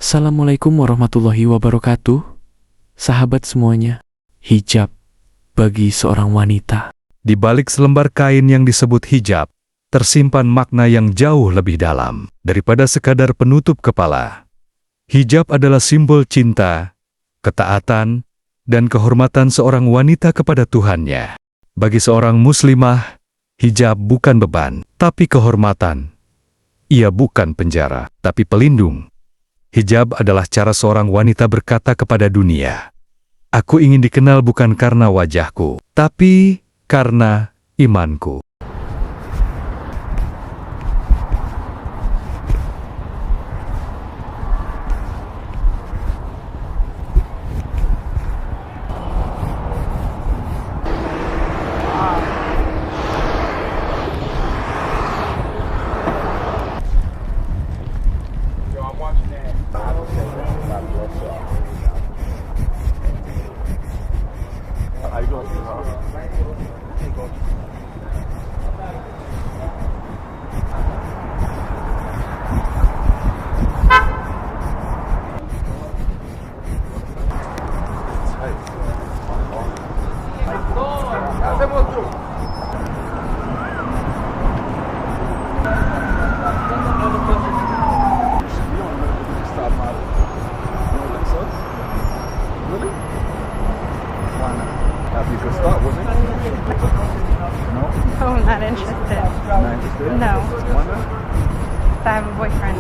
Assalamualaikum warahmatullahi wabarakatuh. Sahabat semuanya, hijab bagi seorang wanita. Di balik selembar kain yang disebut hijab, tersimpan makna yang jauh lebih dalam daripada sekadar penutup kepala. Hijab adalah simbol cinta, ketaatan, dan kehormatan seorang wanita kepada Tuhannya. Bagi seorang muslimah, hijab bukan beban, tapi kehormatan. Ia bukan penjara, tapi pelindung. Hijab adalah cara seorang wanita berkata kepada dunia, "Aku ingin dikenal bukan karena wajahku, tapi karena imanku." Oh, I'm not interested. No. I have a boyfriend.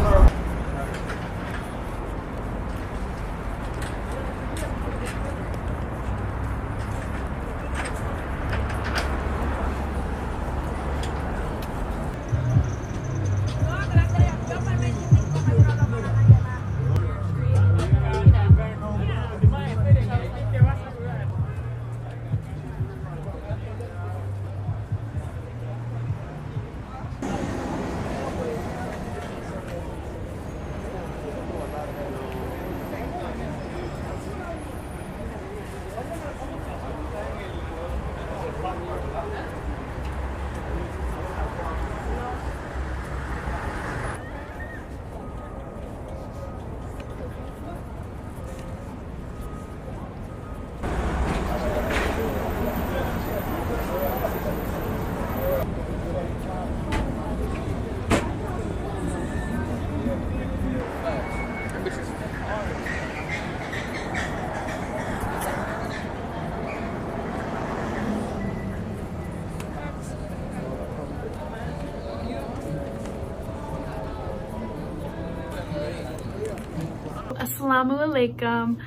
Assalamu alaikum.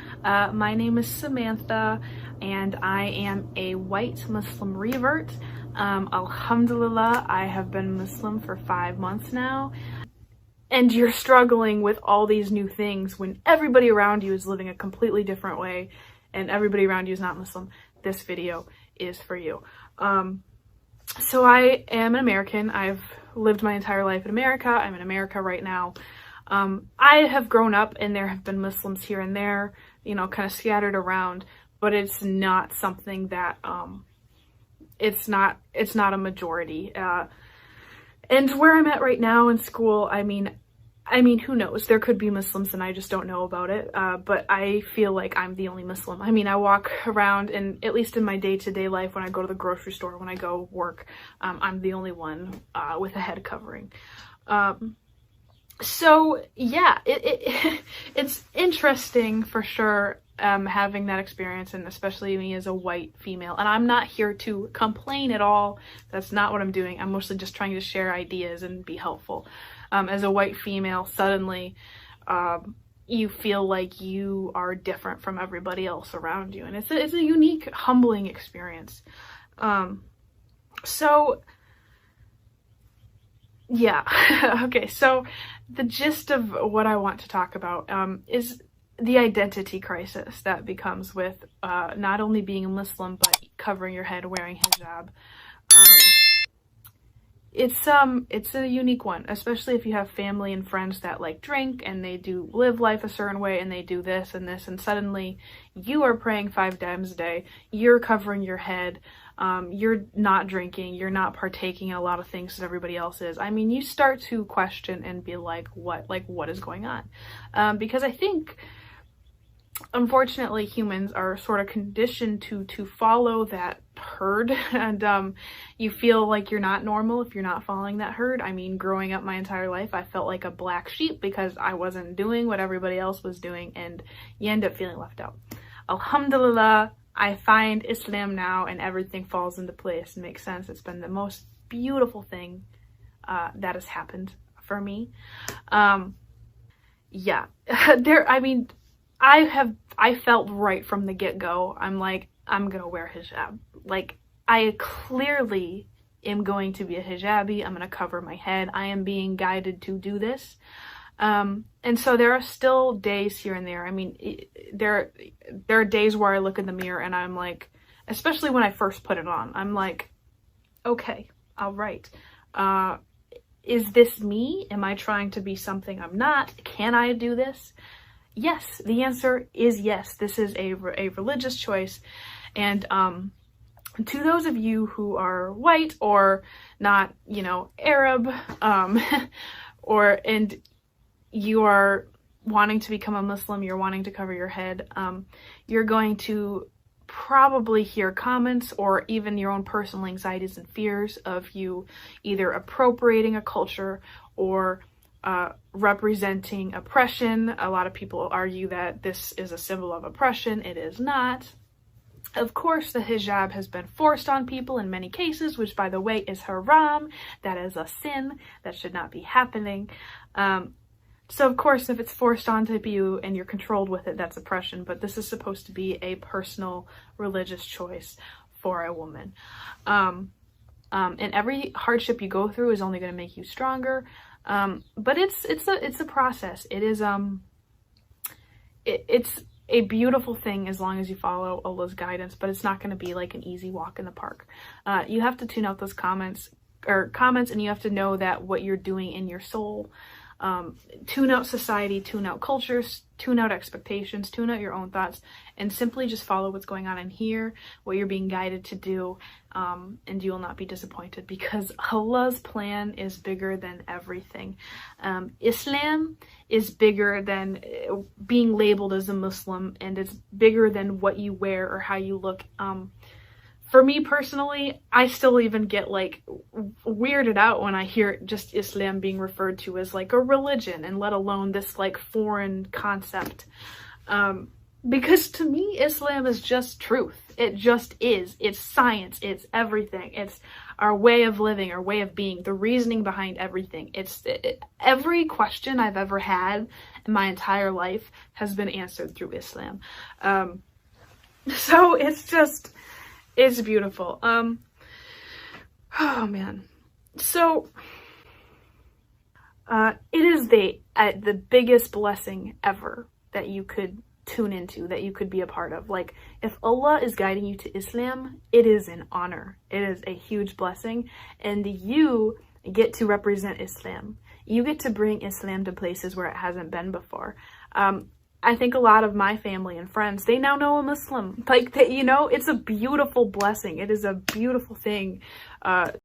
My name is Samantha and I am a white Muslim revert. Alhamdulillah, I have been Muslim for 5 months now. And you're struggling with all these new things when everybody around you is living a completely different way and everybody around you is not Muslim. This video is for you. So I am an American. I've lived my entire life in America. I'm in America right now. I have grown up and there have been Muslims here and there, you know, kind of scattered around, but it's not something that, it's not a majority. And where I'm at right now in school, I mean, who knows? There could be Muslims and I just don't know about it. But I feel like I'm the only Muslim. I mean, I walk around and at least in my day-to-day life, when I go to the grocery store, when I go work, I'm the only one, with a head covering. So yeah, it's interesting for sure, having that experience, and especially me as a white female. And I'm not here to complain at all. That's not what I'm doing. I'm mostly just trying to share ideas and be helpful. As a white female, suddenly you feel like you are different from everybody else around you, and it's a unique, humbling experience. So yeah, okay, so the gist of what I want to talk about is the identity crisis that becomes with not only being a Muslim, but covering your head, wearing hijab. It's a unique one, especially if you have family and friends that like drink and they do live life a certain way and they do this and this, and suddenly you are praying 5 times a day, you're covering your head, you're not drinking, you're not partaking in a lot of things that everybody else is. I mean, you start to question and be like, what is going on? Because I think, unfortunately, humans are sort of conditioned to follow that herd, and you feel like you're not normal if you're not following that herd. I mean, growing up my entire life, I felt like a black sheep because I wasn't doing what everybody else was doing, and you end up feeling left out. Alhamdulillah, I find Islam now and everything falls into place and makes sense. It's been the most beautiful thing that has happened for me. Yeah, I felt right from the get-go. I'm like, I'm gonna wear hijab. Like, I clearly am going to be a hijabi. I'm gonna cover my head. I am being guided to do this. And so there are still days here and there. I mean, there are days where I look in the mirror and I'm like, especially when I first put it on, I'm like, okay, all right. Is this me? Am I trying to be something I'm not? Can I do this? Yes, the answer is yes. This is a religious choice. And to those of you who are white or not, you know, Arab, and you are wanting to become a Muslim, you're wanting to cover your head, you're going to probably hear comments or even your own personal anxieties and fears of you either appropriating a culture or representing oppression. A lot of people argue that this is a symbol of oppression. It is not. Of course, the hijab has been forced on people in many cases, which, by the way, is haram. That is a sin. That should not be happening. So, of course, if it's forced onto you and you're controlled with it, that's oppression. But this is supposed to be a personal religious choice for a woman. And every hardship you go through is only going to make you stronger. But it's a process. It is it's a beautiful thing as long as you follow Allah's guidance, but it's not going to be like an easy walk in the park. You have to tune out those comments, and you have to know that what you're doing in your soul, tune out society, tune out cultures, tune out expectations, tune out your own thoughts, and simply just follow what's going on in here, what you're being guided to do, and you will not be disappointed because Allah's plan is bigger than everything. Islam is bigger than being labeled as a Muslim, and it's bigger than what you wear or how you look. For me personally, I still even get like weirded out when I hear just Islam being referred to as like a religion, and let alone this like foreign concept. Because to me, Islam is just truth. It just is. It's science. It's everything. It's our way of living, our way of being, the reasoning behind everything. Every question I've ever had in my entire life has been answered through Islam. So it's beautiful. Oh man. So it is the biggest blessing ever that you could tune into, that you could be a part of. Like, if Allah is guiding you to Islam, it is an honor. It is a huge blessing, and you get to represent Islam. You get to bring Islam to places where it hasn't been before. I think a lot of my family and friends, they now know a Muslim. Like, you know, it's a beautiful blessing. It is a beautiful thing